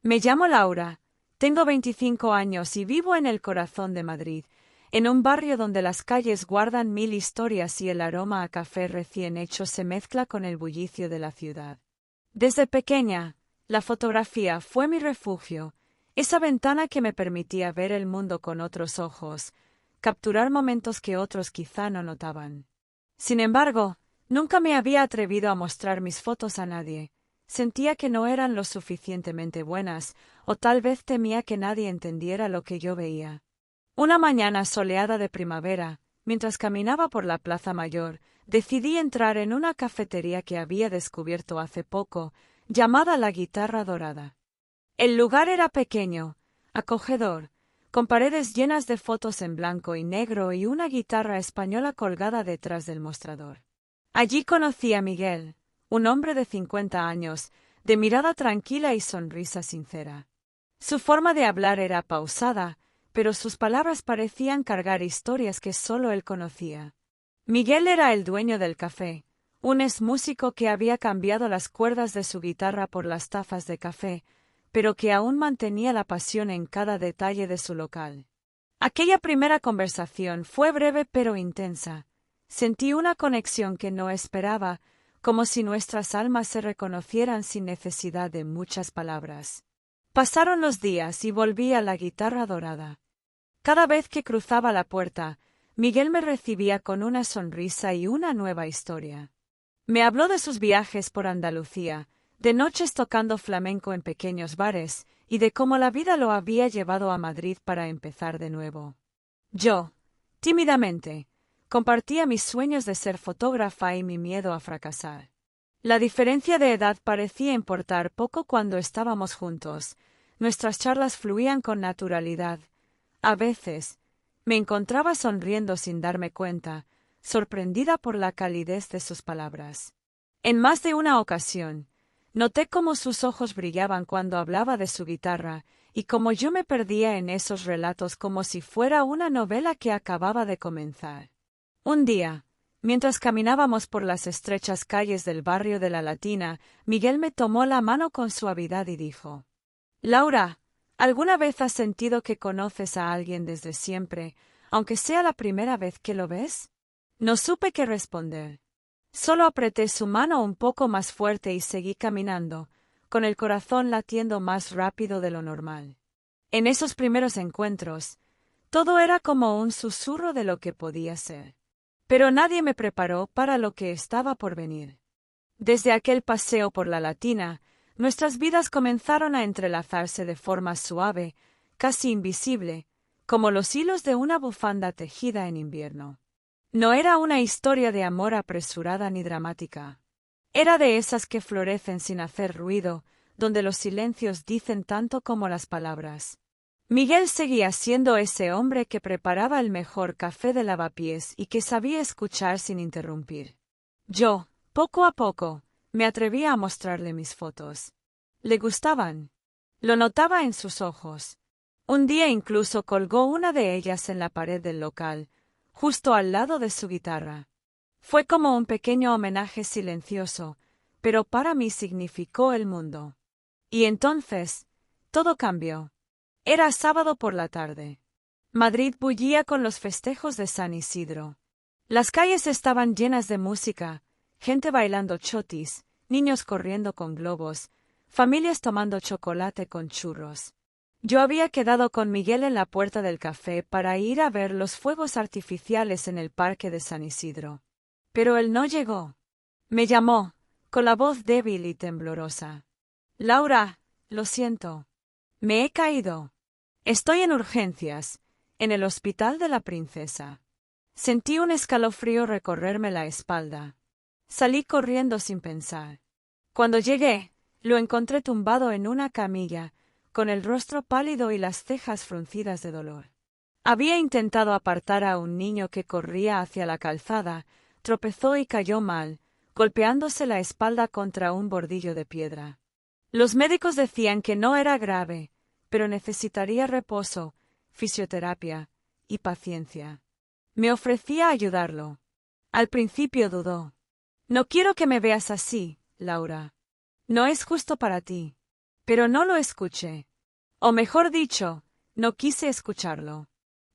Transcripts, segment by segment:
Me llamo Laura, tengo 25 años y vivo en el corazón de Madrid, en un barrio donde las calles guardan mil historias y el aroma a café recién hecho se mezcla con el bullicio de la ciudad. Desde pequeña, la fotografía fue mi refugio, esa ventana que me permitía ver el mundo con otros ojos, capturar momentos que otros quizá no notaban. Sin embargo, nunca me había atrevido a mostrar mis fotos a nadie. Sentía que no eran lo suficientemente buenas, o tal vez temía que nadie entendiera lo que yo veía. Una mañana soleada de primavera, mientras caminaba por la Plaza Mayor, decidí entrar en una cafetería que había descubierto hace poco, llamada La Guitarra Dorada. El lugar era pequeño, acogedor, con paredes llenas de fotos en blanco y negro y una guitarra española colgada detrás del mostrador. Allí conocí a Miguel, un hombre de 50 años, de mirada tranquila y sonrisa sincera. Su forma de hablar era pausada, pero sus palabras parecían cargar historias que solo él conocía. Miguel era el dueño del café, un exmúsico que había cambiado las cuerdas de su guitarra por las tazas de café, pero que aún mantenía la pasión en cada detalle de su local. Aquella primera conversación fue breve pero intensa. Sentí una conexión que no esperaba, como si nuestras almas se reconocieran sin necesidad de muchas palabras. Pasaron los días y volví a La Guitarra Dorada. Cada vez que cruzaba la puerta, Miguel me recibía con una sonrisa y una nueva historia. Me habló de sus viajes por Andalucía, de noches tocando flamenco en pequeños bares, y de cómo la vida lo había llevado a Madrid para empezar de nuevo. Yo, tímidamente, compartía mis sueños de ser fotógrafa y mi miedo a fracasar. La diferencia de edad parecía importar poco cuando estábamos juntos. Nuestras charlas fluían con naturalidad. A veces, me encontraba sonriendo sin darme cuenta, sorprendida por la calidez de sus palabras. En más de una ocasión, noté cómo sus ojos brillaban cuando hablaba de su guitarra, y cómo yo me perdía en esos relatos como si fuera una novela que acababa de comenzar. Un día, mientras caminábamos por las estrechas calles del barrio de la Latina, Miguel me tomó la mano con suavidad y dijo: «Laura, ¿alguna vez has sentido que conoces a alguien desde siempre, aunque sea la primera vez que lo ves?» No supe qué responder. Solo apreté su mano un poco más fuerte y seguí caminando, con el corazón latiendo más rápido de lo normal. En esos primeros encuentros, todo era como un susurro de lo que podía ser. Pero nadie me preparó para lo que estaba por venir. Desde aquel paseo por la Latina, nuestras vidas comenzaron a entrelazarse de forma suave, casi invisible, como los hilos de una bufanda tejida en invierno. No era una historia de amor apresurada ni dramática. Era de esas que florecen sin hacer ruido, donde los silencios dicen tanto como las palabras. Miguel seguía siendo ese hombre que preparaba el mejor café de lavapiés y que sabía escuchar sin interrumpir. Yo, poco a poco, me atrevía a mostrarle mis fotos. Le gustaban. Lo notaba en sus ojos. Un día incluso colgó una de ellas en la pared del local, justo al lado de su guitarra. Fue como un pequeño homenaje silencioso, pero para mí significó el mundo. Y entonces, todo cambió. Era sábado por la tarde. Madrid bullía con los festejos de San Isidro. Las calles estaban llenas de música, gente bailando chotis, niños corriendo con globos, familias tomando chocolate con churros. Yo había quedado con Miguel en la puerta del café para ir a ver los fuegos artificiales en el parque de San Isidro. Pero él no llegó. Me llamó, con la voz débil y temblorosa. «Laura, lo siento. Me he caído. Estoy en urgencias, en el hospital de la princesa». Sentí un escalofrío recorrerme la espalda. Salí corriendo sin pensar. Cuando llegué, lo encontré tumbado en una camilla, con el rostro pálido y las cejas fruncidas de dolor. Había intentado apartar a un niño que corría hacia la calzada, tropezó y cayó mal, golpeándose la espalda contra un bordillo de piedra. Los médicos decían que no era grave, pero necesitaría reposo, fisioterapia y paciencia. Me ofrecí a ayudarlo. Al principio dudó. «No quiero que me veas así, Laura. No es justo para ti». Pero no lo escuché. O mejor dicho, no quise escucharlo.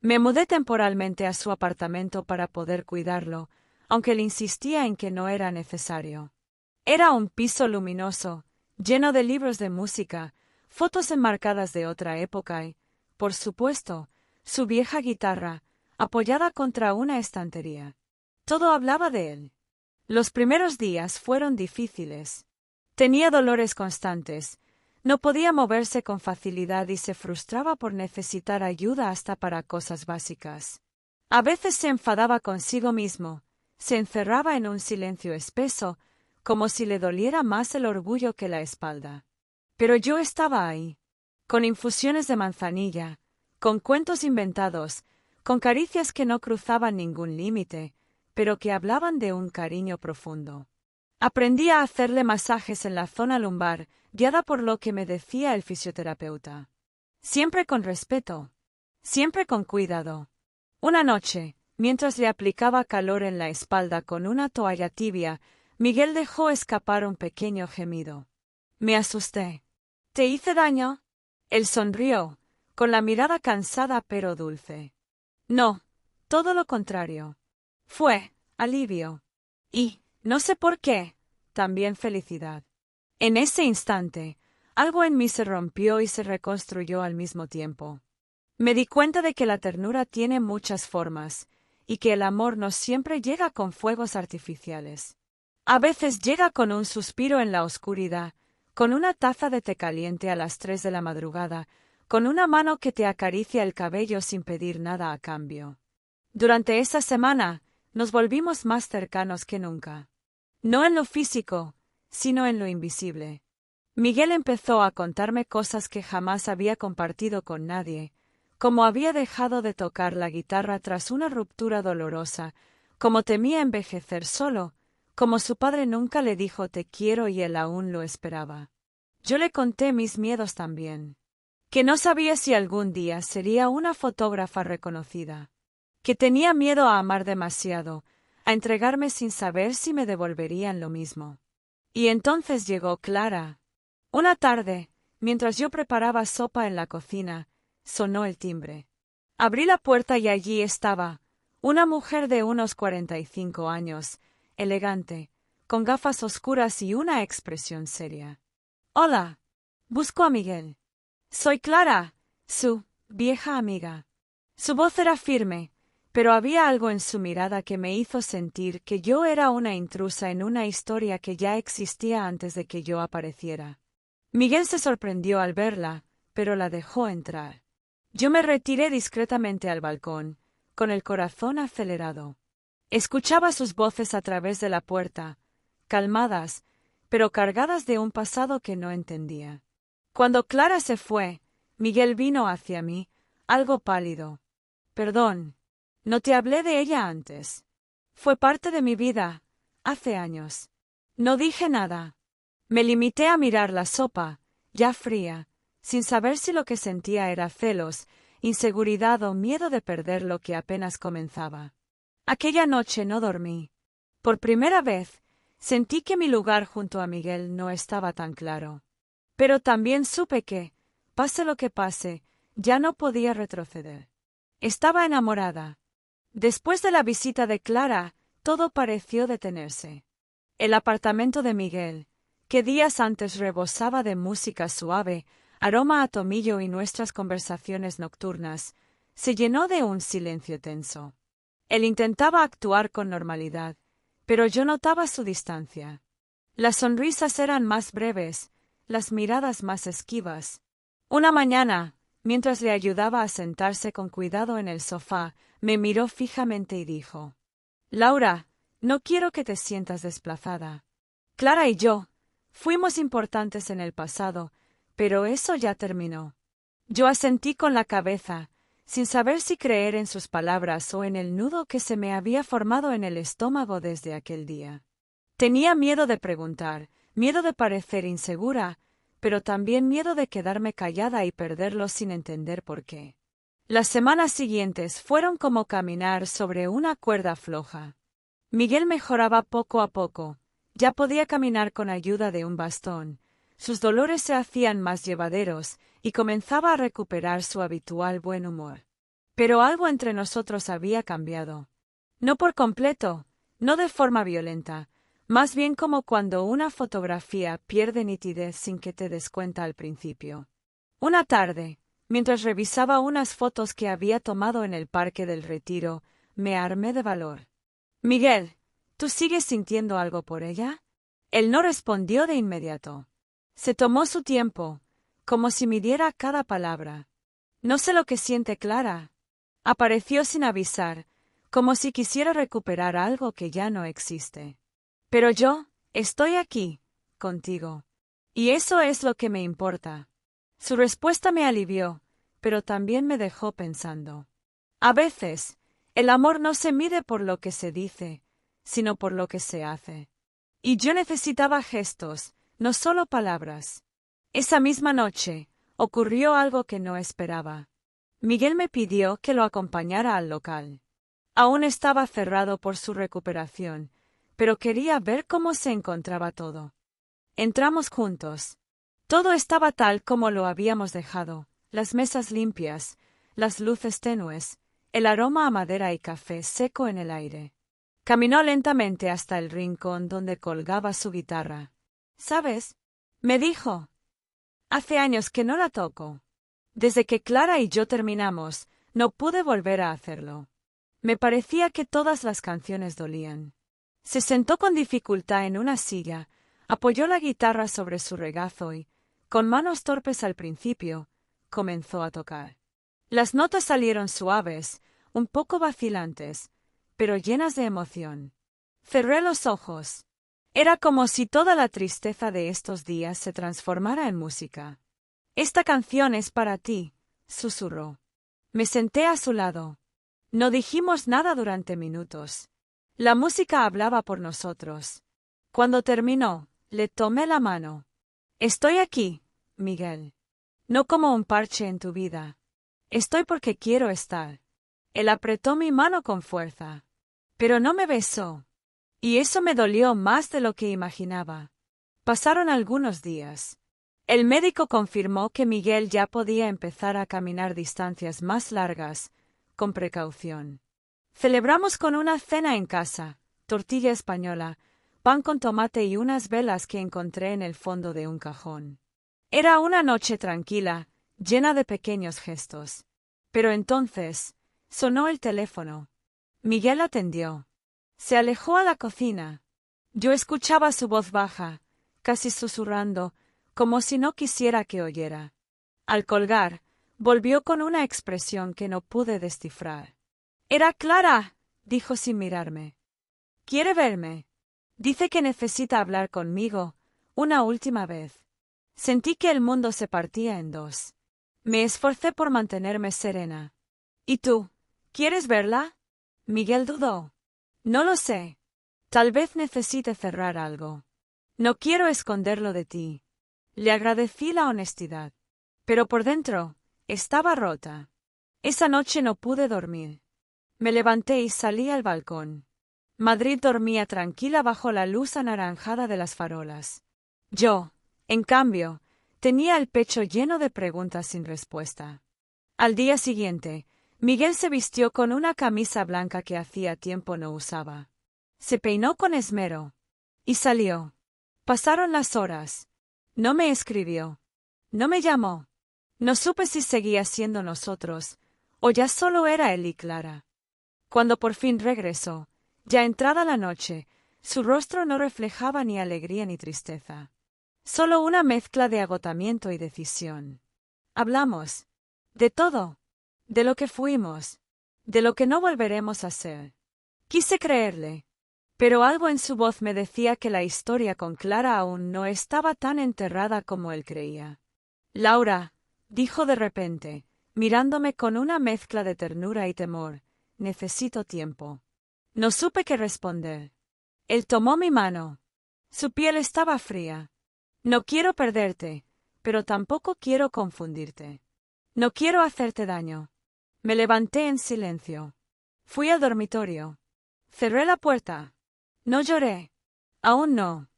Me mudé temporalmente a su apartamento para poder cuidarlo, aunque él insistía en que no era necesario. Era un piso luminoso, lleno de libros de música, fotos enmarcadas de otra época y, por supuesto, su vieja guitarra, apoyada contra una estantería. Todo hablaba de él. Los primeros días fueron difíciles. Tenía dolores constantes, no podía moverse con facilidad y se frustraba por necesitar ayuda hasta para cosas básicas. A veces se enfadaba consigo mismo, se encerraba en un silencio espeso, como si le doliera más el orgullo que la espalda. Pero yo estaba ahí, con infusiones de manzanilla, con cuentos inventados, con caricias que no cruzaban ningún límite, pero que hablaban de un cariño profundo. Aprendí a hacerle masajes en la zona lumbar, guiada por lo que me decía el fisioterapeuta. Siempre con respeto, siempre con cuidado. Una noche, mientras le aplicaba calor en la espalda con una toalla tibia, Miguel dejó escapar un pequeño gemido. Me asusté. ¿Te hice daño? Él sonrió, con la mirada cansada pero dulce. No, todo lo contrario. Fue alivio. Y, no sé por qué, también felicidad. En ese instante, algo en mí se rompió y se reconstruyó al mismo tiempo. Me di cuenta de que la ternura tiene muchas formas, y que el amor no siempre llega con fuegos artificiales. A veces llega con un suspiro en la oscuridad, con una taza de té caliente a las 3 de la madrugada, con una mano que te acaricia el cabello sin pedir nada a cambio. Durante esa semana, nos volvimos más cercanos que nunca. No en lo físico, sino en lo invisible. Miguel empezó a contarme cosas que jamás había compartido con nadie, como había dejado de tocar la guitarra tras una ruptura dolorosa, como temía envejecer solo, como su padre nunca le dijo te quiero y él aún lo esperaba. Yo le conté mis miedos también. Que no sabía si algún día sería una fotógrafa reconocida. Que tenía miedo a amar demasiado, a entregarme sin saber si me devolverían lo mismo. Y entonces llegó Clara. Una tarde, mientras yo preparaba sopa en la cocina, sonó el timbre. Abrí la puerta y allí estaba, una mujer de unos 45 años, elegante, con gafas oscuras y una expresión seria. Hola. Busco a Miguel. Soy Clara, su vieja amiga. Su voz era firme, pero había algo en su mirada que me hizo sentir que yo era una intrusa en una historia que ya existía antes de que yo apareciera. Miguel se sorprendió al verla, pero la dejó entrar. Yo me retiré discretamente al balcón, con el corazón acelerado. Escuchaba sus voces a través de la puerta, calmadas, pero cargadas de un pasado que no entendía. Cuando Clara se fue, Miguel vino hacia mí, algo pálido. Perdón, no te hablé de ella antes. Fue parte de mi vida, hace años. No dije nada. Me limité a mirar la sopa, ya fría, sin saber si lo que sentía era celos, inseguridad o miedo de perder lo que apenas comenzaba. Aquella noche no dormí. Por primera vez, sentí que mi lugar junto a Miguel no estaba tan claro. Pero también supe que, pase lo que pase, ya no podía retroceder. Estaba enamorada. Después de la visita de Clara, todo pareció detenerse. El apartamento de Miguel, que días antes rebosaba de música suave, aroma a tomillo y nuestras conversaciones nocturnas, se llenó de un silencio tenso. Él intentaba actuar con normalidad, pero yo notaba su distancia. Las sonrisas eran más breves, las miradas más esquivas. Una mañana, mientras le ayudaba a sentarse con cuidado en el sofá, me miró fijamente y dijo: Laura, no quiero que te sientas desplazada. Clara y yo fuimos importantes en el pasado, pero eso ya terminó. Yo asentí con la cabeza, sin saber si creer en sus palabras o en el nudo que se me había formado en el estómago desde aquel día. Tenía miedo de preguntar, miedo de parecer insegura, pero también miedo de quedarme callada y perderlo sin entender por qué. Las semanas siguientes fueron como caminar sobre una cuerda floja. Miguel mejoraba poco a poco, ya podía caminar con ayuda de un bastón, Sus dolores se hacían más llevaderos y comenzaba a recuperar su habitual buen humor. Pero algo entre nosotros había cambiado. No por completo, no de forma violenta, más bien como cuando una fotografía pierde nitidez sin que te des cuenta al principio. Una tarde, mientras revisaba unas fotos que había tomado en el Parque del Retiro, me armé de valor. Miguel, ¿tú sigues sintiendo algo por ella? Él no respondió de inmediato. Se tomó su tiempo, como si midiera cada palabra. No sé lo que siente Clara. Apareció sin avisar, como si quisiera recuperar algo que ya no existe. Pero yo, estoy aquí, contigo. Y eso es lo que me importa. Su respuesta me alivió, pero también me dejó pensando. A veces, el amor no se mide por lo que se dice, sino por lo que se hace. Y yo necesitaba gestos, no solo palabras. Esa misma noche, ocurrió algo que no esperaba. Miguel me pidió que lo acompañara al local. Aún estaba cerrado por su recuperación, pero quería ver cómo se encontraba todo. Entramos juntos. Todo estaba tal como lo habíamos dejado, las mesas limpias, las luces tenues, el aroma a madera y café seco en el aire. Caminó lentamente hasta el rincón donde colgaba su guitarra. ¿Sabes? Me dijo. Hace años que no la toco. Desde que Clara y yo terminamos, no pude volver a hacerlo. Me parecía que todas las canciones dolían. Se sentó con dificultad en una silla, apoyó la guitarra sobre su regazo y, con manos torpes al principio, comenzó a tocar. Las notas salieron suaves, un poco vacilantes, pero llenas de emoción. Cerré los ojos. Era como si toda la tristeza de estos días se transformara en música. «Esta canción es para ti», susurró. Me senté a su lado. No dijimos nada durante minutos. La música hablaba por nosotros. Cuando terminó, le tomé la mano. «Estoy aquí, Miguel. No como un parche en tu vida. Estoy porque quiero estar». Él apretó mi mano con fuerza. Pero no me besó. Y eso me dolió más de lo que imaginaba. Pasaron algunos días. El médico confirmó que Miguel ya podía empezar a caminar distancias más largas, con precaución. Celebramos con una cena en casa, tortilla española, pan con tomate y unas velas que encontré en el fondo de un cajón. Era una noche tranquila, llena de pequeños gestos. Pero entonces, sonó el teléfono. Miguel atendió. Se alejó a la cocina. Yo escuchaba su voz baja, casi susurrando, como si no quisiera que oyera. Al colgar, volvió con una expresión que no pude descifrar. «Era Clara», dijo sin mirarme. «Quiere verme. Dice que necesita hablar conmigo, una última vez». Sentí que el mundo se partía en dos. Me esforcé por mantenerme serena. «¿Y tú? ¿Quieres verla?» Miguel dudó. «No lo sé. Tal vez necesite cerrar algo. No quiero esconderlo de ti». Le agradecí la honestidad. Pero por dentro, estaba rota. Esa noche no pude dormir. Me levanté y salí al balcón. Madrid dormía tranquila bajo la luz anaranjada de las farolas. Yo, en cambio, tenía el pecho lleno de preguntas sin respuesta. Al día siguiente, Miguel se vistió con una camisa blanca que hacía tiempo no usaba. Se peinó con esmero. Y salió. Pasaron las horas. No me escribió. No me llamó. No supe si seguía siendo nosotros, o ya solo era él y Clara. Cuando por fin regresó, ya entrada la noche, su rostro no reflejaba ni alegría ni tristeza. Solo una mezcla de agotamiento y decisión. Hablamos. De todo. De lo que fuimos. De lo que no volveremos a ser. Quise creerle. Pero algo en su voz me decía que la historia con Clara aún no estaba tan enterrada como él creía. «Laura», dijo de repente, mirándome con una mezcla de ternura y temor, «necesito tiempo». No supe qué responder. Él tomó mi mano. Su piel estaba fría. «No quiero perderte, pero tampoco quiero confundirte. No quiero hacerte daño». Me levanté en silencio. Fui al dormitorio. Cerré la puerta. No lloré. Aún no.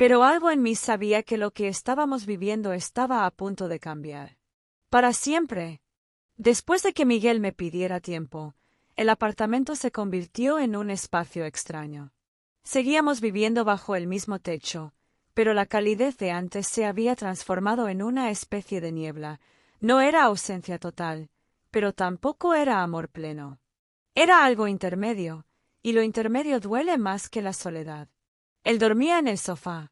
Pero algo en mí sabía que lo que estábamos viviendo estaba a punto de cambiar. Para siempre. Después de que Miguel me pidiera tiempo, el apartamento se convirtió en un espacio extraño. Seguíamos viviendo bajo el mismo techo, pero la calidez de antes se había transformado en una especie de niebla. No era ausencia total, pero tampoco era amor pleno. Era algo intermedio, y lo intermedio duele más que la soledad. Él dormía en el sofá.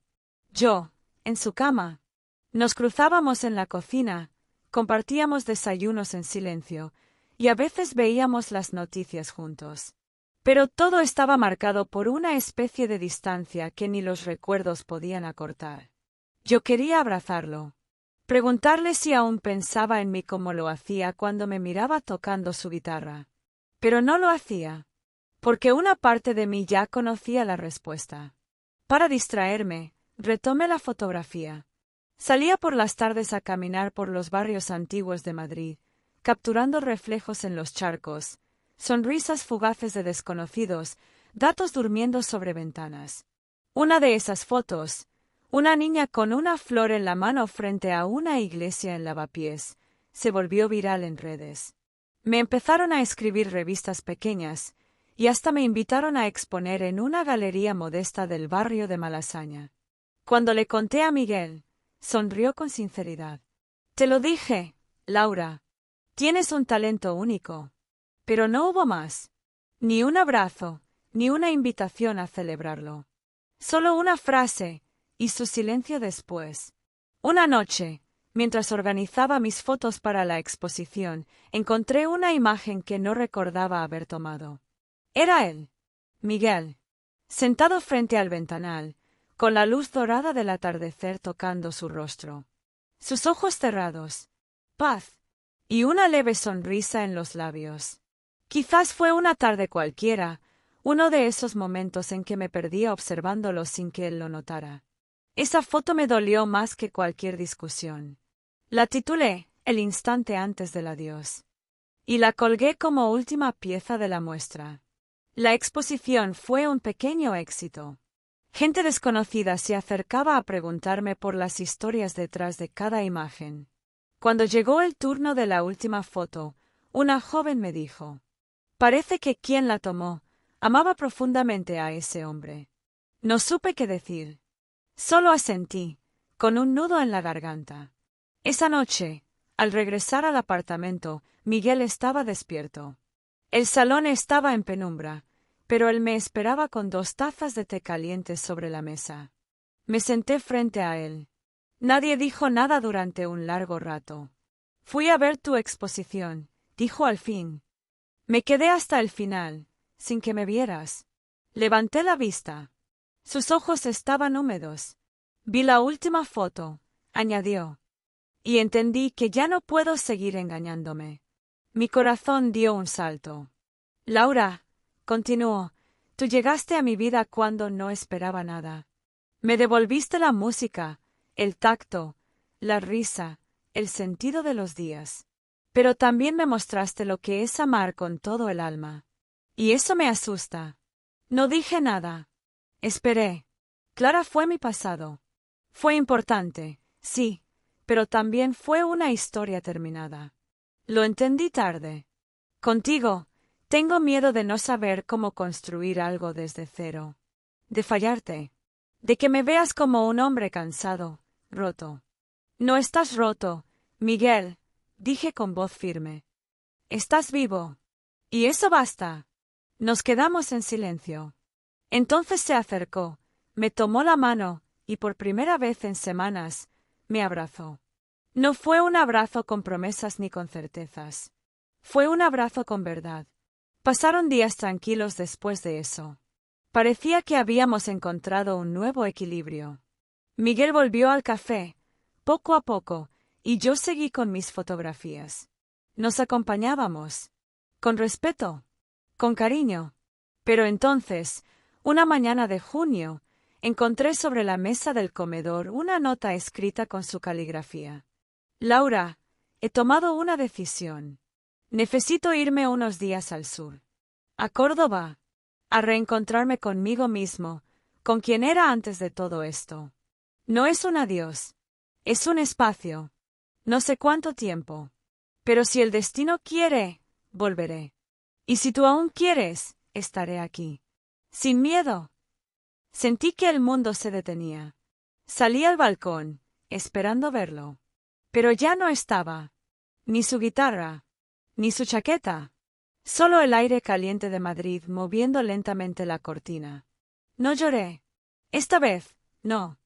Yo, en su cama. Nos cruzábamos en la cocina, compartíamos desayunos en silencio, y a veces veíamos las noticias juntos. Pero todo estaba marcado por una especie de distancia que ni los recuerdos podían acortar. Yo quería abrazarlo, preguntarle si aún pensaba en mí como lo hacía cuando me miraba tocando su guitarra. Pero no lo hacía, porque una parte de mí ya conocía la respuesta. Para distraerme, retomé la fotografía. Salía por las tardes a caminar por los barrios antiguos de Madrid, capturando reflejos en los charcos, sonrisas fugaces de desconocidos, gatos durmiendo sobre ventanas. Una de esas fotos, una niña con una flor en la mano frente a una iglesia en Lavapiés, se volvió viral en redes. Me empezaron a escribir revistas pequeñas, y hasta me invitaron a exponer en una galería modesta del barrio de Malasaña. Cuando le conté a Miguel, sonrió con sinceridad. Te lo dije, Laura. Tienes un talento único. Pero no hubo más. Ni un abrazo, ni una invitación a celebrarlo. Solo una frase, y su silencio después. Una noche, mientras organizaba mis fotos para la exposición, encontré una imagen que no recordaba haber tomado. Era él, Miguel, sentado frente al ventanal, con la luz dorada del atardecer tocando su rostro. Sus ojos cerrados, paz, y una leve sonrisa en los labios. Quizás fue una tarde cualquiera, uno de esos momentos en que me perdía observándolo sin que él lo notara. Esa foto me dolió más que cualquier discusión. La titulé El instante antes del adiós, y la colgué como última pieza de la muestra. La exposición fue un pequeño éxito. Gente desconocida se acercaba a preguntarme por las historias detrás de cada imagen. Cuando llegó el turno de la última foto, una joven me dijo: «Parece que quien la tomó amaba profundamente a ese hombre». No supe qué decir. Solo asentí, con un nudo en la garganta. Esa noche, al regresar al apartamento, Miguel estaba despierto. El salón estaba en penumbra, pero él me esperaba con 2 tazas de té calientes sobre la mesa. Me senté frente a él. Nadie dijo nada durante un largo rato. «Fui a ver tu exposición», dijo al fin. «Me quedé hasta el final, sin que me vieras». Levanté la vista. Sus ojos estaban húmedos. «Vi la última foto», añadió. «Y entendí que ya no puedo seguir engañándome». Mi corazón dio un salto. «Laura», continuó, «tú llegaste a mi vida cuando no esperaba nada. Me devolviste la música, el tacto, la risa, el sentido de los días. Pero también me mostraste lo que es amar con todo el alma. Y eso me asusta». No dije nada. Esperé. Clara fue mi pasado. Fue importante, sí, pero también fue una historia terminada. Lo entendí tarde. Contigo, tengo miedo de no saber cómo construir algo desde cero. De fallarte. De que me veas como un hombre cansado, roto. No estás roto, Miguel, dije con voz firme. Estás vivo. Y eso basta. Nos quedamos en silencio. Entonces se acercó, me tomó la mano, y por primera vez en semanas, me abrazó. No fue un abrazo con promesas ni con certezas. Fue un abrazo con verdad. Pasaron días tranquilos después de eso. Parecía que habíamos encontrado un nuevo equilibrio. Miguel volvió al café, poco a poco, y yo seguí con mis fotografías. Nos acompañábamos. Con respeto. Con cariño. Pero entonces, una mañana de junio, encontré sobre la mesa del comedor una nota escrita con su caligrafía. «Laura, he tomado una decisión. Necesito irme unos días al sur. A Córdoba. A reencontrarme conmigo mismo, con quien era antes de todo esto. No es un adiós. Es un espacio. No sé cuánto tiempo. Pero si el destino quiere, volveré. Y si tú aún quieres, estaré aquí. Sin miedo. Sentí que el mundo se detenía. Salí al balcón, esperando verlo. Pero ya no estaba. Ni su guitarra. Ni su chaqueta. Solo el aire caliente de Madrid moviendo lentamente la cortina. No lloré. Esta vez, no.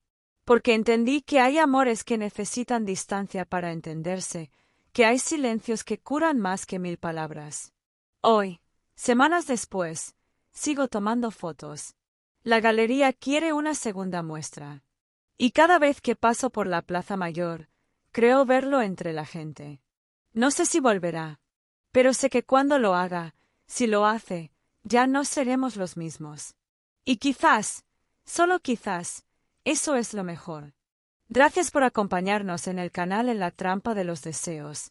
Porque entendí que hay amores que necesitan distancia para entenderse, que hay silencios que curan más que 1000 palabras. Hoy, semanas después, sigo tomando fotos. La galería quiere una segunda muestra. Y cada vez que paso por la Plaza Mayor, creo verlo entre la gente. No sé si volverá, pero sé que cuando lo haga, si lo hace, ya no seremos los mismos. Y quizás, solo quizás, eso es lo mejor. Gracias por acompañarnos en el canal En la Trampa de los Deseos.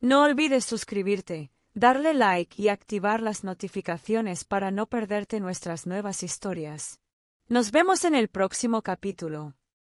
No olvides suscribirte, darle like y activar las notificaciones para no perderte nuestras nuevas historias. Nos vemos en el próximo capítulo.